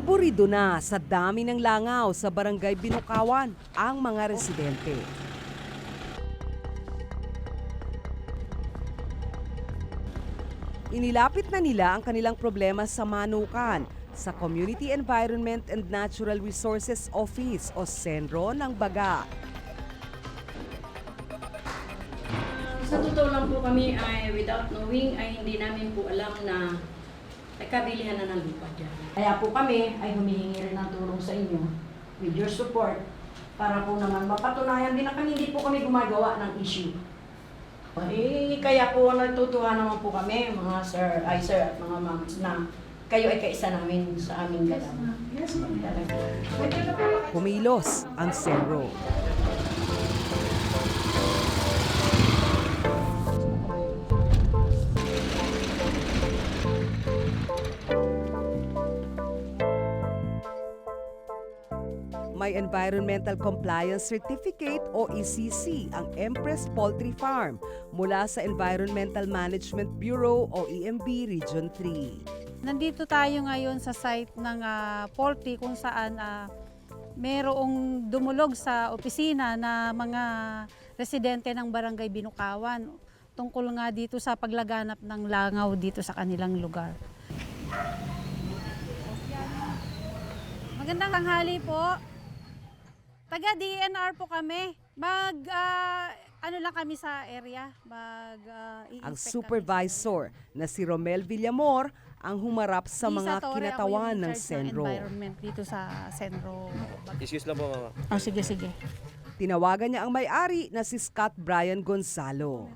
Aburido na sa dami ng langaw sa Barangay Binukawan ang mga residente. Inilapit na nila ang kanilang problema sa manukan sa Community Environment and Natural Resources Office o SENRO ng Bagac. Sa totoo lang po kami ay without knowing ay hindi namin po alam na nagkabilihan na ng lupa dyan. Kaya po kami ay humihingi rin ng tulong sa inyo with your support para po naman mapatunayan din na hindi po kami gumagawa ng issue. Kaya po natutuwa naman po kami mga sir at mga moms na kayo ay kaisa namin sa aming galang. Yes, ma'am. Kumilos ang SENRO. May Environmental Compliance Certificate o ECC ang Empress Poultry Farm mula sa Environmental Management Bureau o EMB Region 3. Nandito tayo ngayon sa site ng poultry kung saan merong dumulog sa opisina na mga residente ng Barangay Binukawan tungkol nga dito sa paglaganap ng langaw dito sa kanilang lugar. Magandang tanghali po. Taga DNR po kami. Ano lang kami sa area. Ang supervisor na si Romel Villamor ang humarap sa mga kinatawan ng SENRO. Environment dito sa SENRO. Excuse lang po, mama. Oh, sige, sige. Tinawagan niya ang may-ari na si Scott Brian Gonzalo.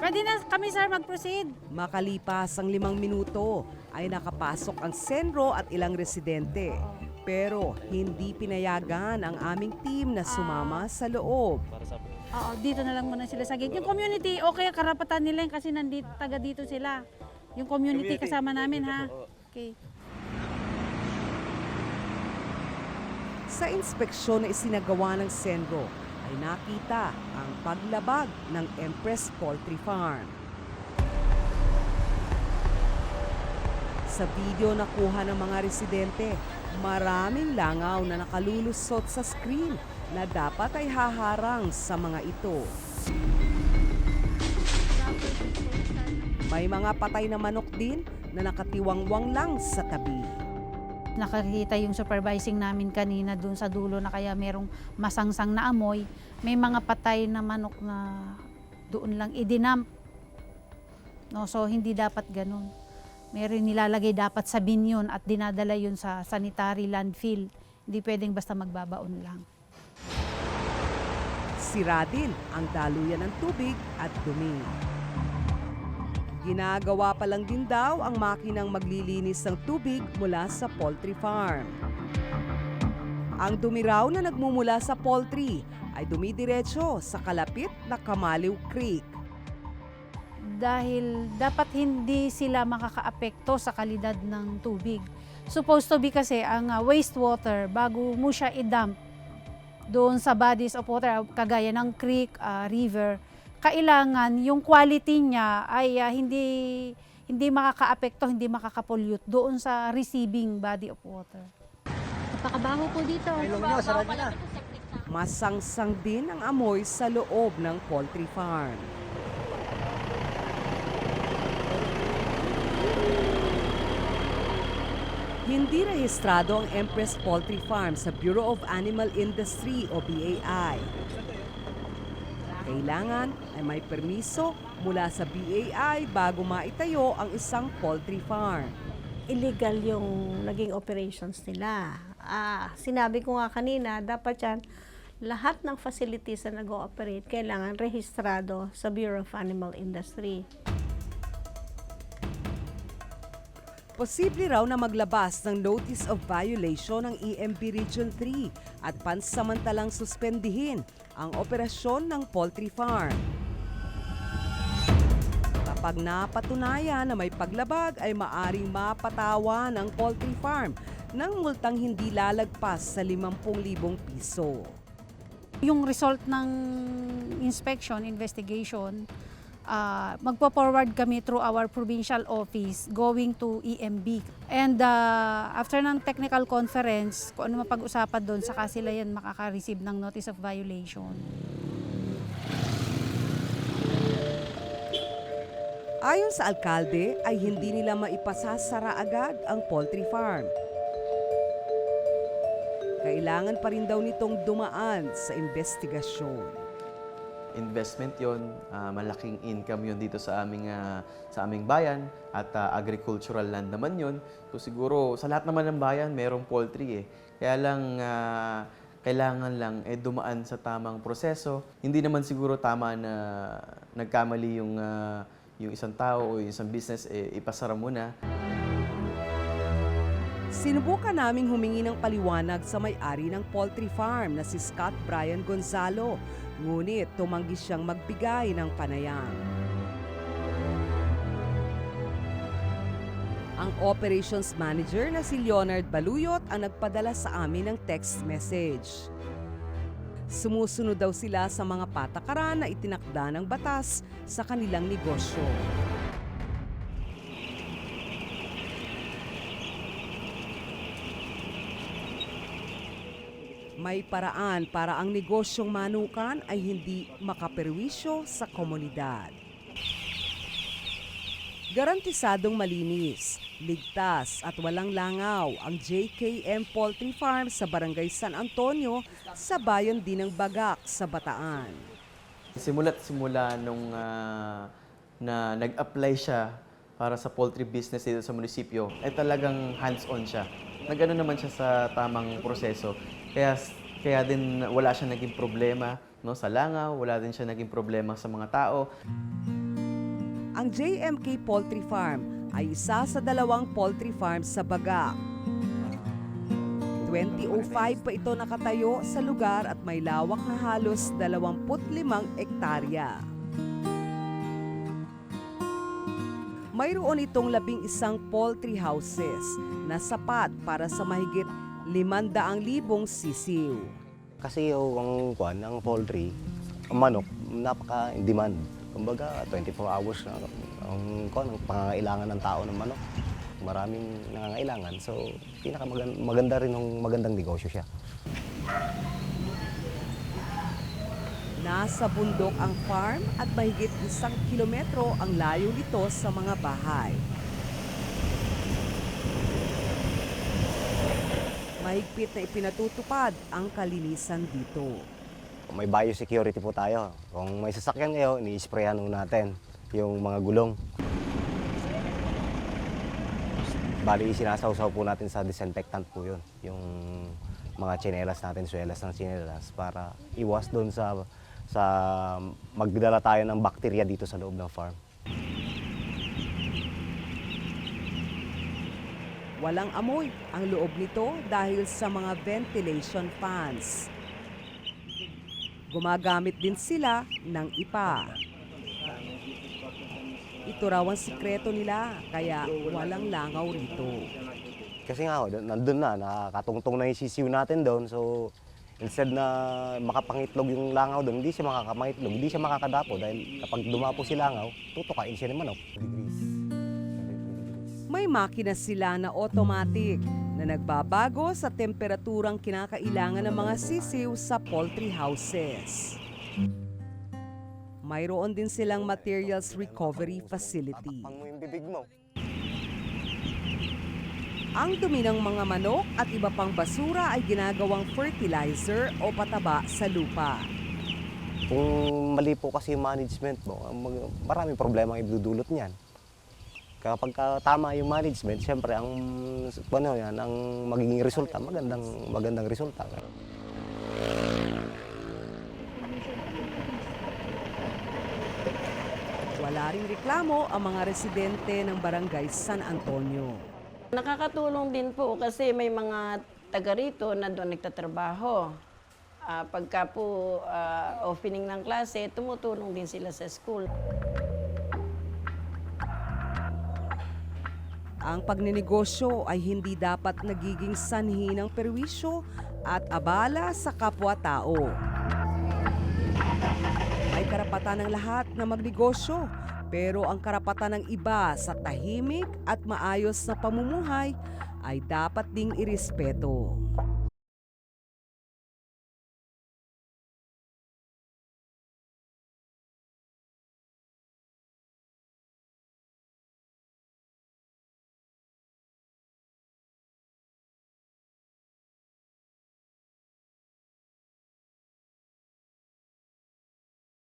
Pwede na kami, sir, mag-proceed. Makalipas ang 5 minuto ay nakapasok ang SENRO at ilang residente. Pero hindi pinayagan ang aming team na sumama sa loob. Oo, dito na lang muna sila sa gate. Yung community, okay, karapatan nila kasi nandito, taga dito sila. Yung community kasama namin, ha? Okay. Sa inspeksyon na isinagawa ng SENRO, ay nakita ang paglabag ng Empress Poultry Farm. Sa video na kuha ng mga residente, maraming langaw na nakalulusot sa screen na dapat ay haharang sa mga ito. May mga patay na manok din na nakatiwangwang lang sa tabi. Nakakita yung supervising namin kanina dun sa dulo na kaya merong masangsang na amoy. May mga patay na manok na doon lang idinamp. No, so hindi dapat ganun. Meron nilalagay dapat sa binyon at dinadala yun sa sanitary landfill. Hindi pwedeng basta magbabaon lang. Sira din ang daluyan ng tubig at dumi. Ginagawa pa lang din daw ang makinang maglilinis ng tubig mula sa poultry farm. Ang dumi raw na nagmumula sa poultry ay dumidiretso sa kalapit na Kamaliw Creek. Dahil dapat hindi sila makakaapekto sa kalidad ng tubig. Supposed to be kasi ang wastewater bago mo siya i-dump doon sa bodies of water, kagaya ng creek, river, kailangan yung quality niya ay hindi makakaapekto, hindi makakapollute doon sa receiving body of water. Napakabaho po dito. Masangsang din ang amoy sa loob ng poultry farm. Hindi rehistrado ang Empress Poultry Farm sa Bureau of Animal Industry o BAI. Kailangan ay may permiso mula sa BAI bago maitayo ang isang poultry farm. Illegal yung naging operations nila. Sinabi ko nga kanina, dapat yan, lahat ng facilities na nag-ooperate, kailangan rehistrado sa Bureau of Animal Industry. Posible raw na maglabas ng Notice of Violation ng EMB Region 3 at pansamantalang suspendihin ang operasyon ng poultry farm. Kapag napatunayan na may paglabag ay maaring mapatawan ang poultry farm ng multang hindi lalagpas sa 50,000 piso. Yung result ng inspection, investigation, magpo-forward kami through our provincial office going to EMB. And after ng technical conference, kung ano mapag-usapan doon, saka sila yan makaka-receive ng notice of violation. Ayon sa alkalde ay hindi nila maipasasara agad ang poultry farm. Kailangan pa rin daw nitong dumaan sa investigasyon. Investment yon, malaking income yon dito sa aming bayan at agricultural land naman yon. So siguro sa lahat naman ng bayan mayroong poultry eh. Kaya lang kailangan lang dumaan sa tamang proseso. Hindi naman siguro tama na nagkamali yung isang tao o yung isang business ipasara muna. Sinubukan naming humingi ng paliwanag sa may-ari ng poultry farm na si Scott Brian Gonzalo, ngunit tumanggi siyang magbigay ng panayam. Ang operations manager na si Leonard Baluyot ang nagpadala sa amin ng text message. Sumusunod daw sila sa mga patakaran na itinakda ng batas sa kanilang negosyo. May paraan para ang negosyong manukan ay hindi makaperwisyo sa komunidad. Garantisadong malinis, ligtas at walang langaw ang JKM Poultry Farm sa Barangay San Antonio sa bayan din ng Bagac sa Bataan. Simula't simula nung na nag-apply siya para sa poultry business dito sa munisipyo, talagang hands-on siya. Nag-ano naman siya sa tamang proseso. Kaya din wala siya naging problema sa langaw, wala din siya naging problema sa mga tao. Ang JMK Poultry Farm ay isa sa 2 poultry farms sa Bagac. 2005 pa ito nakatayo sa lugar at may lawak na halos 25 ektarya. Mayroon itong 11 poultry houses na sapat para sa mahigit 500,000 sisiw. Kasi ang poultry, ang manok, napaka-in-demand. Kumbaga, 24 hours na ang pangangailangan ng tao ng manok. Maraming nangangailangan. So, maganda rin ng magandang negosyo siya. Nasa bundok ang farm at mahigit 1 kilometro ang layo nito sa mga bahay. Mahigpit na ipinatutupad ang kalinisan dito. May biosecurity po tayo. Kung may sasakyan kayo, ini-sprayan natin yung mga gulong. Bali, sinasawsaw po natin sa disinfectant po yun. Yung mga tsinelas natin, swelas ng tsinelas para iwas doon sa magdala tayo ng bakterya dito sa loob ng farm. Walang amoy ang loob nito dahil sa mga ventilation fans. Gumagamit din sila ng ipa. Ito raw ang sikreto nila, kaya walang langaw rito. Kasi nga, nandun na, nakakatungtong na yung sisiw natin doon. So, instead na makapangitlog yung langaw doon, hindi siya makakapangitlog, hindi siya makakadapo. Dahil kapag dumapo si langaw, tutukain siya ng manok. May makina sila na automatic na nagbabago sa temperaturang kinakailangan ng mga sisiw sa poultry houses. Mayroon din silang materials recovery facility. Takpan mo yung bibig mo. Ang dumi ng mga manok at iba pang basura ay ginagawang fertilizer o pataba sa lupa. Kung mali po kasi yung management mo, maraming problema ang idudulot niyan. Kapag tama yung management, siyempre ang magiging resulta, magandang resulta. Wala ring reklamo ang mga residente ng Barangay San Antonio. Nakakatulong din po kasi may mga taga rito na doon nagtatrabaho. Pagka po opening ng klase, tumutulong din sila sa school. Ang pagninegosyo ay hindi dapat nagiging sanhi ng perwisyo at abala sa kapwa-tao. May karapatan karapatan ng lahat na magnegosyo, pero ang karapatan ng iba sa tahimik at maayos na pamumuhay ay dapat ding irespeto.